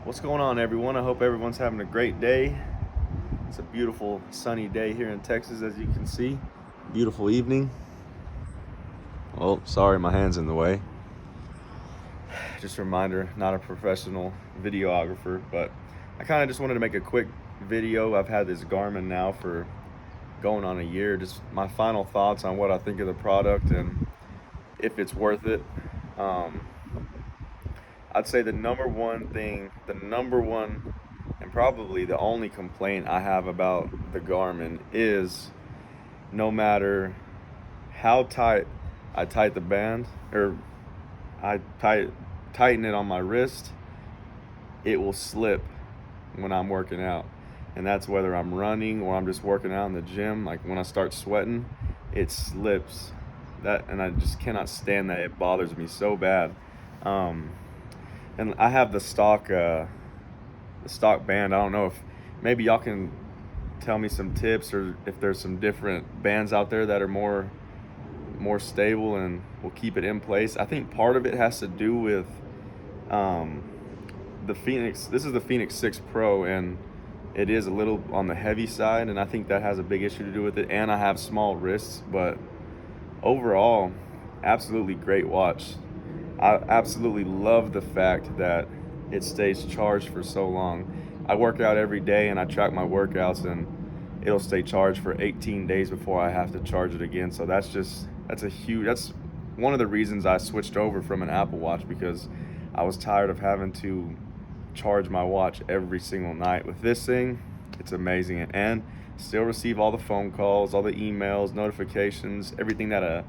What's going on, everyone? I hope everyone's having a great day. It's a beautiful sunny day here in Texas, as you can see. Beautiful evening. Oh, sorry, my hand's in the way. Just a reminder, not a professional videographer, but I kind of just wanted to make a quick video. I've had this Garmin now for going on a year. Just my final thoughts on what I think of the product and if it's worth it. I'd say the number one and probably the only complaint I have about the Garmin is no matter how tight I tighten the band or tighten it on my wrist, it will slip when I'm working out. And that's whether I'm running or I'm just working out in the gym. Like when I start sweating, it slips. And I just cannot stand that. It bothers me so bad. And I have the stock band. I don't know if maybe y'all can tell me some tips, or if there's some different bands out there that are more stable and will keep it in place. I think part of it has to do with the Fenix. This is the Fenix 6 Pro, and it is a little on the heavy side, and I think that has a big issue to do with it. And I have small wrists, but overall, absolutely great watch. I absolutely love the fact that it stays charged for so long. I work out every day and I track my workouts, and it'll stay charged for 18 days before I have to charge it again. So that's one of the reasons I switched over from an Apple Watch, because I was tired of having to charge my watch every single night. With this thing, it's amazing, and still receive all the phone calls, all the emails, notifications, everything that an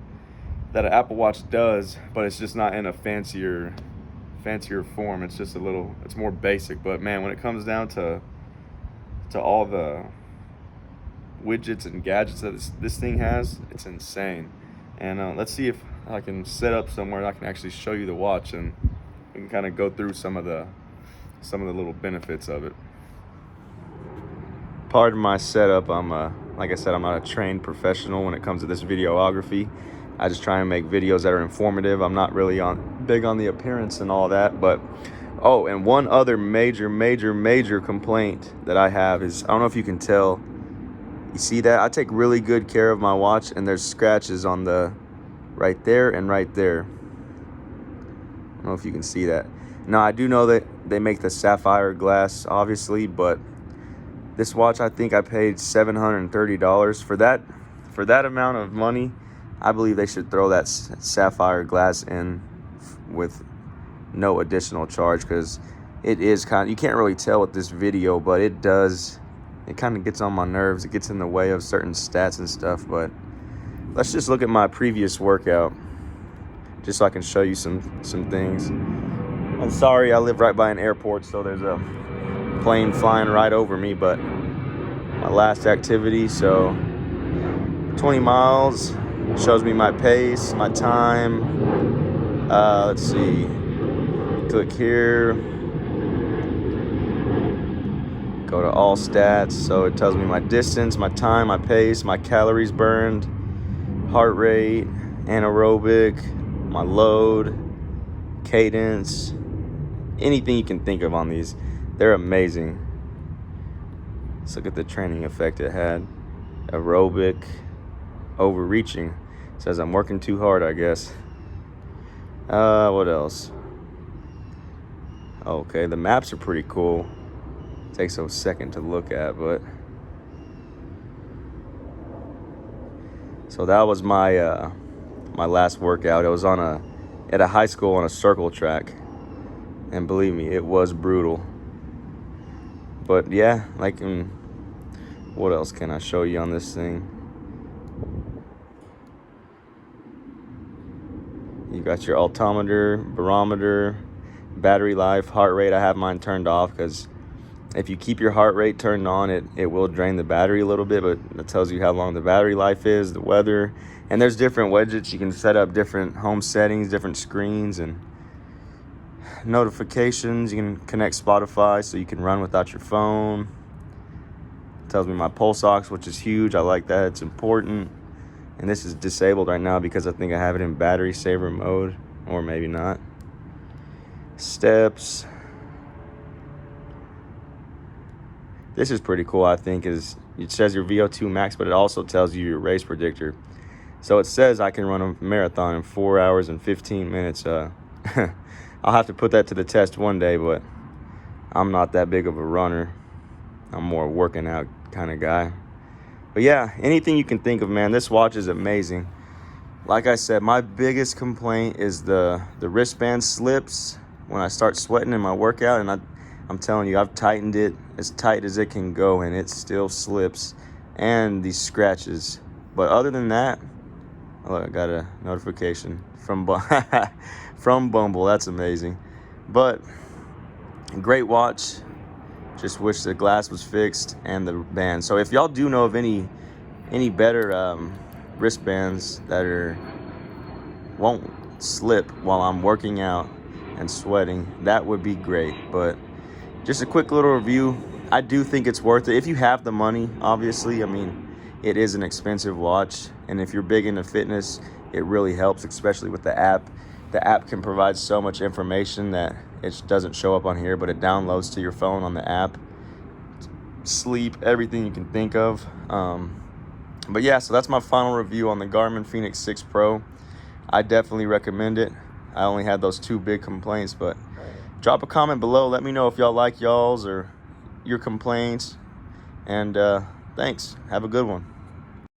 Apple Watch does, but it's just not in a fancier form. It's just it's more basic. But man, when it comes down to all the widgets and gadgets that this thing has, it's insane. And let's see if I can set up somewhere I can actually show you the watch, and we can kind of go through some of the little benefits of it. Part of my setup, like I said, I'm not a trained professional when it comes to this videography. I just try and make videos that are informative. I'm not really big on the appearance and all that. But and one other major complaint that I have is, I don't know if you can tell. You see that? I take really good care of my watch, and there's scratches on the right there and right there. I don't know if you can see that. Now, I do know that they make the sapphire glass, obviously, but this watch, I think I paid $730 for that. For that amount of money, I believe they should throw that sapphire glass in with no additional charge, because it is you can't really tell with this video, but it kind of gets on my nerves. It gets in the way of certain stats and stuff. But let's just look at my previous workout, just so I can show you some things. I'm sorry, I live right by an airport, so there's a plane flying right over me. But my last activity, so 20 miles, shows me my pace, my time. Let's see, click here, go to all stats. So it tells me my distance, my time, my pace, my calories burned, heart rate, anaerobic, my load, cadence, anything you can think of on these. They're amazing. Let's look at the training effect it had. Aerobic, overreaching. It says I'm working too hard, I guess. What else? Okay, the maps are pretty cool. Takes a second to look at, but so that was my my last workout. It was at a high school on a circle track, and believe me, it was brutal. But yeah, what else can I show you on this thing? You got your altimeter, barometer, battery life, heart rate. I have mine turned off, because if you keep your heart rate turned on, it will drain the battery a little bit, but it tells you how long the battery life is, the weather. And there's different widgets. You can set up different home settings, different screens, and notifications. You can connect Spotify so you can run without your phone. It tells me my pulse ox, which is huge. I like that. It's important. And this is disabled right now because I think I have it in battery saver mode, or maybe not. Steps. This is pretty cool, I think, is it says your VO2 max, but it also tells you your race predictor. So it says I can run a marathon in 4 hours and 15 minutes. I'll have to put that to the test one day, but I'm not that big of a runner. I'm more a working out kind of guy. But yeah, anything you can think of, man. This watch is amazing. Like I said, my biggest complaint is the wristband slips when I start sweating in my workout, and I'm telling you, I've tightened it as tight as it can go, and it still slips, and these scratches. But other than that, oh, I got a notification from from Bumble. That's amazing. But great watch. Just wish the glass was fixed and the band. So if y'all do know of any better wristbands that won't slip while I'm working out and sweating, that would be great. But just a quick little review. I do think it's worth it if you have the money. Obviously, I mean, it is an expensive watch, and if you're big into fitness, it really helps, especially with the app. The app can provide so much information that it doesn't show up on here, but it downloads to your phone on the app. Sleep, everything you can think of. But yeah, so that's my final review on the Garmin Fenix 6 Pro. I definitely recommend it. I only had those 2 big complaints, but drop a comment below. Let me know if y'all like y'all's or your complaints. And thanks. Have a good one.